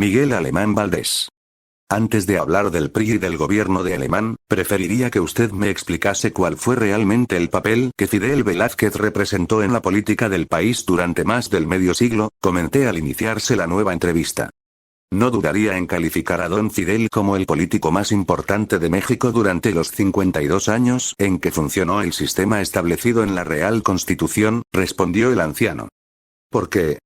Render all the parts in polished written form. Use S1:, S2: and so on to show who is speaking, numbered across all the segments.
S1: Miguel Alemán Valdés. Antes de hablar del PRI y del gobierno de Alemán, preferiría que usted me explicase cuál fue realmente el papel que Fidel Velázquez representó en la política del país durante más del medio siglo, comenté al iniciarse la nueva entrevista. No dudaría en calificar a don Fidel como el político más importante de México durante los 52 años en que funcionó el sistema establecido en la Real Constitución, respondió el anciano. ¿Por qué?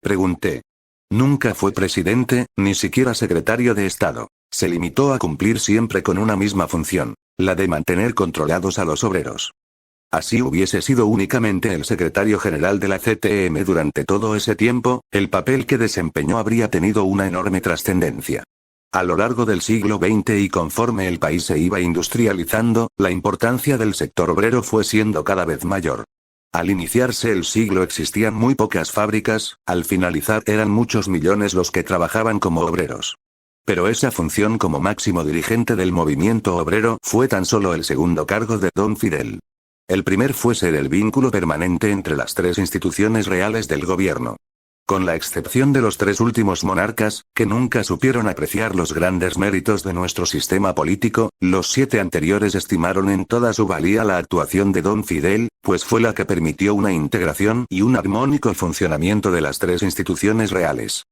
S1: Pregunté. Nunca fue presidente, ni siquiera secretario de Estado. Se limitó a cumplir siempre con una misma función, la de mantener controlados a los obreros. Así hubiese sido únicamente el secretario general de la CTM durante todo ese tiempo, el papel que desempeñó habría tenido una enorme trascendencia. A lo largo del siglo XX y conforme el país se iba industrializando, la importancia del sector obrero fue siendo cada vez mayor. Al iniciarse el siglo existían muy pocas fábricas, al finalizar eran muchos millones los que trabajaban como obreros. Pero esa función como máximo dirigente del movimiento obrero fue tan solo el segundo cargo de don Fidel. El primer fue ser el vínculo permanente entre las tres instituciones reales del gobierno. Con la excepción de los tres últimos monarcas, que nunca supieron apreciar los grandes méritos de nuestro sistema político, los 7 anteriores estimaron en toda su valía la actuación de don Fidel, pues fue la que permitió una integración y un armónico funcionamiento de las tres instituciones reales.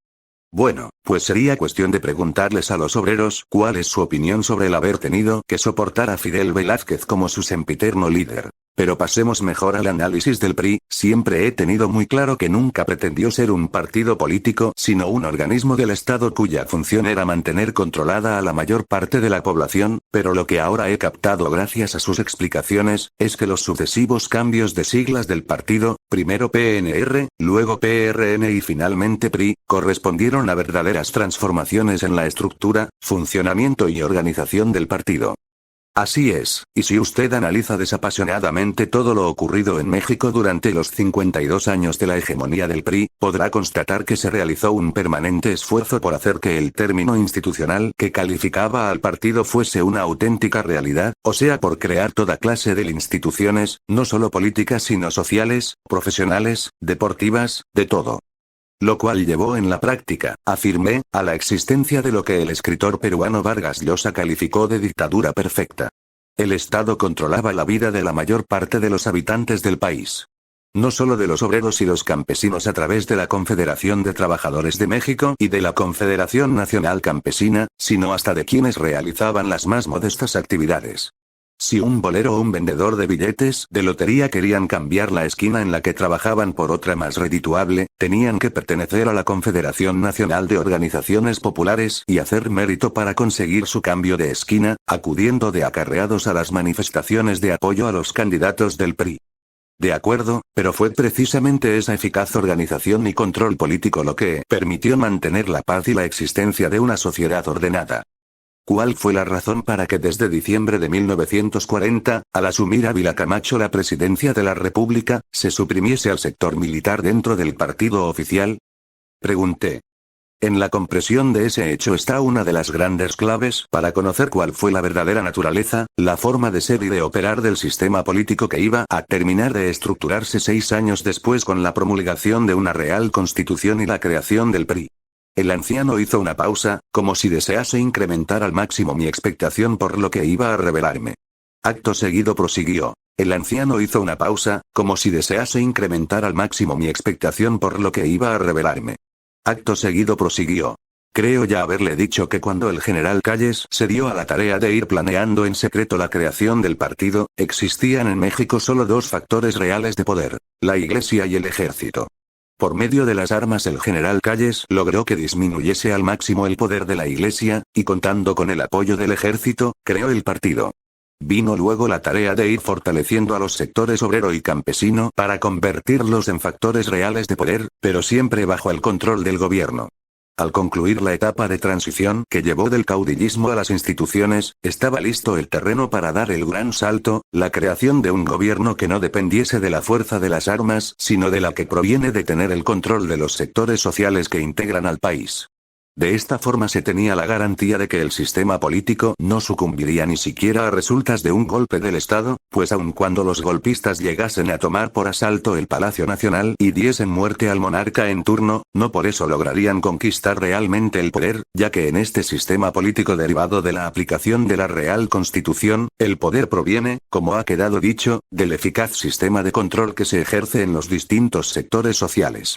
S1: Bueno, pues sería cuestión de preguntarles a los obreros cuál es su opinión sobre el haber tenido que soportar a Fidel Velázquez como su sempiterno líder. Pero pasemos mejor al análisis del PRI. Siempre he tenido muy claro que nunca pretendió ser un partido político, sino un organismo del Estado cuya función era mantener controlada a la mayor parte de la población, pero lo que ahora he captado gracias a sus explicaciones, es que los sucesivos cambios de siglas del partido, primero PNR, luego PRN y finalmente PRI, correspondieron a verdaderas transformaciones en la estructura, funcionamiento y organización del partido. Así es, y si usted analiza desapasionadamente todo lo ocurrido en México durante los 52 años de la hegemonía del PRI, podrá constatar que se realizó un permanente esfuerzo por hacer que el término institucional que calificaba al partido fuese una auténtica realidad, o sea, por crear toda clase de instituciones, no solo políticas sino sociales, profesionales, deportivas, de todo. Lo cual llevó en la práctica, afirmé, a la existencia de lo que el escritor peruano Vargas Llosa calificó de dictadura perfecta. El Estado controlaba la vida de la mayor parte de los habitantes del país. No solo de los obreros y los campesinos a través de la Confederación de Trabajadores de México y de la Confederación Nacional Campesina, sino hasta de quienes realizaban las más modestas actividades. Si un bolero o un vendedor de billetes de lotería querían cambiar la esquina en la que trabajaban por otra más redituable, tenían que pertenecer a la Confederación Nacional de Organizaciones Populares y hacer mérito para conseguir su cambio de esquina, acudiendo de acarreados a las manifestaciones de apoyo a los candidatos del PRI. De acuerdo, pero fue precisamente esa eficaz organización y control político lo que permitió mantener la paz y la existencia de una sociedad ordenada. ¿Cuál fue la razón para que desde diciembre de 1940, al asumir Ávila Camacho la presidencia de la República, se suprimiese al sector militar dentro del partido oficial? Pregunté. En la compresión de ese hecho está una de las grandes claves para conocer cuál fue la verdadera naturaleza, la forma de ser y de operar del sistema político que iba a terminar de estructurarse 6 años después con la promulgación de una Real Constitución y la creación del PRI. El anciano hizo una pausa, como si desease incrementar al máximo mi expectación por lo que iba a revelarme. Acto seguido prosiguió. El anciano hizo una pausa, como si desease incrementar al máximo mi expectación por lo que iba a revelarme. Acto seguido prosiguió. Creo ya haberle dicho que cuando el general Calles se dio a la tarea de ir planeando en secreto la creación del partido, existían en México solo 2 factores reales de poder: la Iglesia y el ejército. Por medio de las armas el general Calles logró que disminuyese al máximo el poder de la Iglesia, y contando con el apoyo del ejército, creó el partido. Vino luego la tarea de ir fortaleciendo a los sectores obrero y campesino para convertirlos en factores reales de poder, pero siempre bajo el control del gobierno. Al concluir la etapa de transición que llevó del caudillismo a las instituciones, estaba listo el terreno para dar el gran salto, la creación de un gobierno que no dependiese de la fuerza de las armas, sino de la que proviene de tener el control de los sectores sociales que integran al país. De esta forma se tenía la garantía de que el sistema político no sucumbiría ni siquiera a resultas de un golpe del Estado, pues aun cuando los golpistas llegasen a tomar por asalto el Palacio Nacional y diesen muerte al monarca en turno, no por eso lograrían conquistar realmente el poder, ya que en este sistema político derivado de la aplicación de la Real Constitución, el poder proviene, como ha quedado dicho, del eficaz sistema de control que se ejerce en los distintos sectores sociales.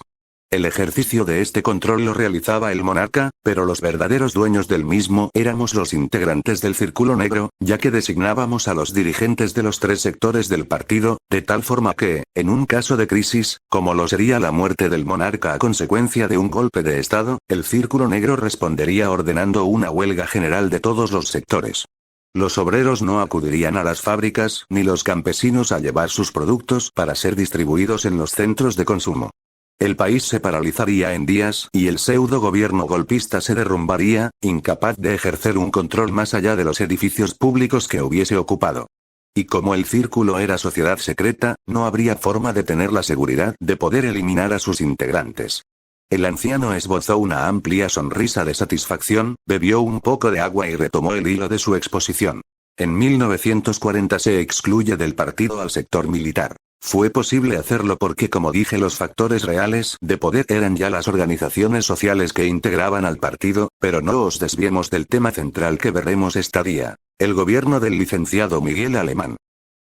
S1: El ejercicio de este control lo realizaba el monarca, pero los verdaderos dueños del mismo éramos los integrantes del Círculo Negro, ya que designábamos a los dirigentes de los tres sectores del partido, de tal forma que, en un caso de crisis, como lo sería la muerte del monarca a consecuencia de un golpe de Estado, el Círculo Negro respondería ordenando una huelga general de todos los sectores. Los obreros no acudirían a las fábricas, ni los campesinos a llevar sus productos para ser distribuidos en los centros de consumo. El país se paralizaría en días y el pseudo gobierno golpista se derrumbaría, incapaz de ejercer un control más allá de los edificios públicos que hubiese ocupado. Y como el círculo era sociedad secreta, no habría forma de tener la seguridad de poder eliminar a sus integrantes. El anciano esbozó una amplia sonrisa de satisfacción, bebió un poco de agua y retomó el hilo de su exposición. En 1940 se excluye del partido al sector militar. Fue posible hacerlo porque, como dije, los factores reales de poder eran ya las organizaciones sociales que integraban al partido, pero no os desviemos del tema central que veremos esta día, el gobierno del licenciado Miguel Alemán.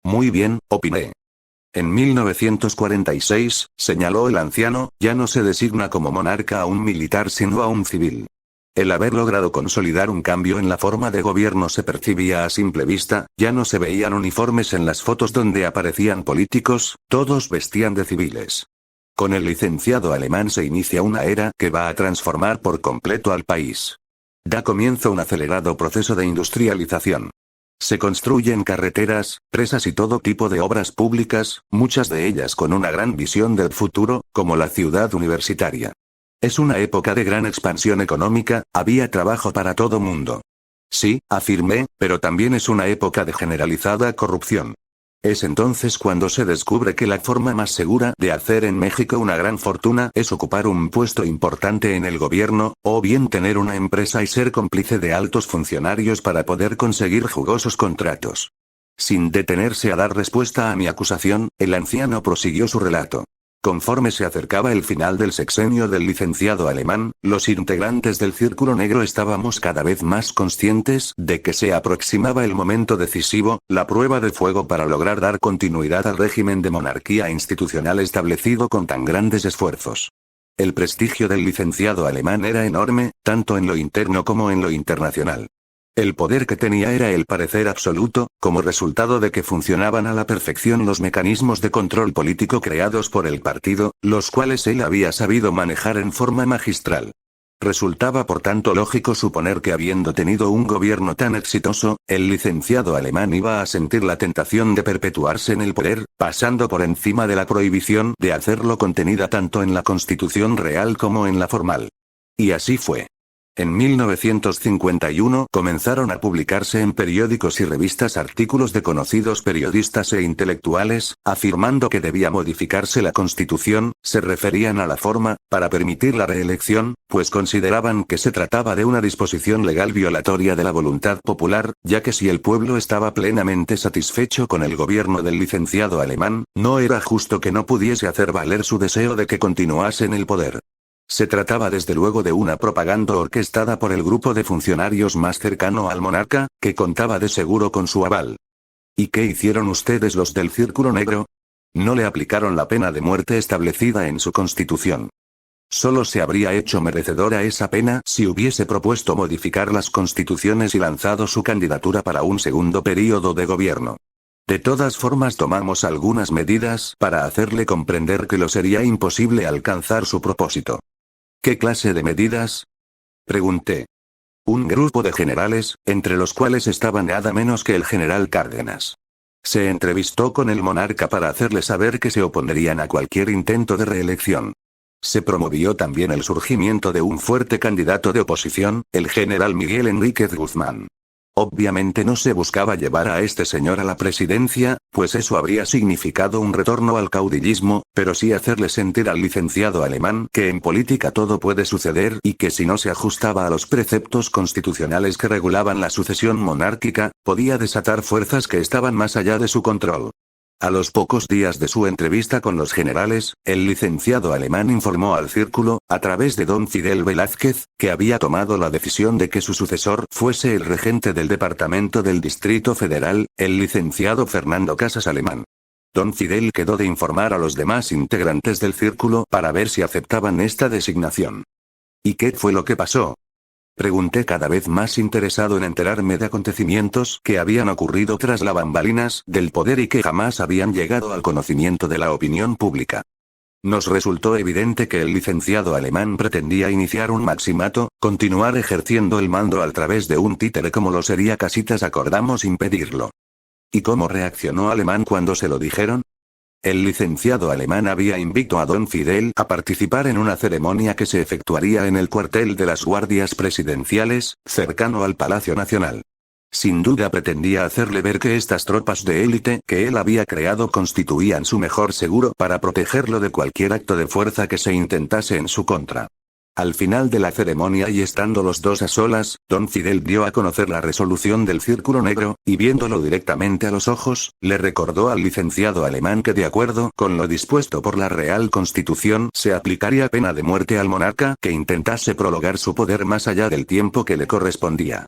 S1: Muy bien, opiné. En 1946, señaló el anciano, ya no se designa como monarca a un militar sino a un civil. El haber logrado consolidar un cambio en la forma de gobierno se percibía a simple vista, ya no se veían uniformes en las fotos donde aparecían políticos, todos vestían de civiles. Con el licenciado Alemán se inicia una era que va a transformar por completo al país. Da comienzo un acelerado proceso de industrialización. Se construyen carreteras, presas y todo tipo de obras públicas, muchas de ellas con una gran visión del futuro, como la ciudad universitaria. Es una época de gran expansión económica, había trabajo para todo mundo. Sí, afirmé, pero también es una época de generalizada corrupción. Es entonces cuando se descubre que la forma más segura de hacer en México una gran fortuna es ocupar un puesto importante en el gobierno, o bien tener una empresa y ser cómplice de altos funcionarios para poder conseguir jugosos contratos. Sin detenerse a dar respuesta a mi acusación, el anciano prosiguió su relato. Conforme se acercaba el final del sexenio del licenciado Alemán, los integrantes del Círculo Negro estábamos cada vez más conscientes de que se aproximaba el momento decisivo, la prueba de fuego para lograr dar continuidad al régimen de monarquía institucional establecido con tan grandes esfuerzos. El prestigio del licenciado Alemán era enorme, tanto en lo interno como en lo internacional. El poder que tenía era el parecer absoluto, como resultado de que funcionaban a la perfección los mecanismos de control político creados por el partido, los cuales él había sabido manejar en forma magistral. Resultaba por tanto lógico suponer que habiendo tenido un gobierno tan exitoso, el licenciado Alemán iba a sentir la tentación de perpetuarse en el poder, pasando por encima de la prohibición de hacerlo contenida tanto en la Constitución real como en la formal. Y así fue. En 1951 comenzaron a publicarse en periódicos y revistas artículos de conocidos periodistas e intelectuales, afirmando que debía modificarse la Constitución, se referían a la forma, para permitir la reelección, pues consideraban que se trataba de una disposición legal violatoria de la voluntad popular, ya que si el pueblo estaba plenamente satisfecho con el gobierno del licenciado Alemán, no era justo que no pudiese hacer valer su deseo de que continuase en el poder. Se trataba desde luego de una propaganda orquestada por el grupo de funcionarios más cercano al monarca, que contaba de seguro con su aval. ¿Y qué hicieron ustedes los del Círculo Negro? No le aplicaron la pena de muerte establecida en su constitución. Solo se habría hecho merecedor a esa pena si hubiese propuesto modificar las constituciones y lanzado su candidatura para un segundo período de gobierno. De todas formas tomamos algunas medidas para hacerle comprender que lo sería imposible alcanzar su propósito. ¿Qué clase de medidas?, pregunté. Un grupo de generales, entre los cuales estaba nada menos que el general Cárdenas. Se entrevistó con el monarca para hacerle saber que se oponerían a cualquier intento de reelección. Se promovió también el surgimiento de un fuerte candidato de oposición, el general Miguel Enríquez Guzmán. Obviamente no se buscaba llevar a este señor a la presidencia, pues eso habría significado un retorno al caudillismo, pero sí hacerle sentir al licenciado alemán que en política todo puede suceder y que si no se ajustaba a los preceptos constitucionales que regulaban la sucesión monárquica, podía desatar fuerzas que estaban más allá de su control. A los pocos días de su entrevista con los generales, el licenciado alemán informó al círculo, a través de don Fidel Velázquez, que había tomado la decisión de que su sucesor fuese el regente del departamento del Distrito Federal, el licenciado Fernando Casas Alemán. Don Fidel quedó de informar a los demás integrantes del círculo para ver si aceptaban esta designación. ¿Y qué fue lo que pasó? Pregunté cada vez más interesado en enterarme de acontecimientos que habían ocurrido tras las bambalinas del poder y que jamás habían llegado al conocimiento de la opinión pública. Nos resultó evidente que el licenciado alemán pretendía iniciar un maximato, continuar ejerciendo el mando a través de un títere como lo sería Casitas. Acordamos impedirlo. ¿Y cómo reaccionó Alemán cuando se lo dijeron? El licenciado alemán había invitado a don Fidel a participar en una ceremonia que se efectuaría en el cuartel de las guardias presidenciales, cercano al Palacio Nacional. Sin duda pretendía hacerle ver que estas tropas de élite que él había creado constituían su mejor seguro para protegerlo de cualquier acto de fuerza que se intentase en su contra. Al final de la ceremonia y estando los dos a solas, don Fidel dio a conocer la resolución del Círculo Negro, y viéndolo directamente a los ojos, le recordó al licenciado alemán que de acuerdo con lo dispuesto por la Real Constitución se aplicaría pena de muerte al monarca que intentase prolongar su poder más allá del tiempo que le correspondía.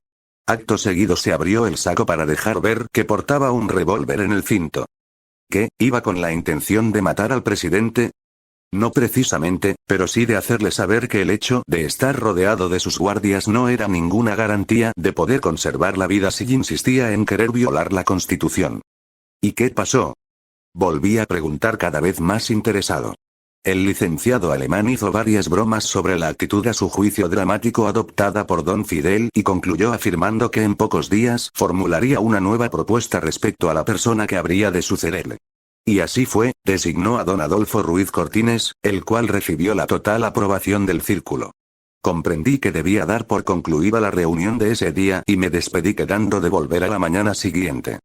S1: Acto seguido se abrió el saco para dejar ver que portaba un revólver en el cinto. ¿Qué, iba con la intención de matar al presidente? No precisamente, pero sí de hacerle saber que el hecho de estar rodeado de sus guardias no era ninguna garantía de poder conservar la vida si insistía en querer violar la Constitución. ¿Y qué pasó? Volví a preguntar cada vez más interesado. El licenciado alemán hizo varias bromas sobre la actitud a su juicio dramático adoptada por don Fidel y concluyó afirmando que en pocos días formularía una nueva propuesta respecto a la persona que habría de sucederle. Y así fue, designó a don Adolfo Ruiz Cortines, el cual recibió la total aprobación del círculo. Comprendí que debía dar por concluida la reunión de ese día y me despedí quedando de volver a la mañana siguiente.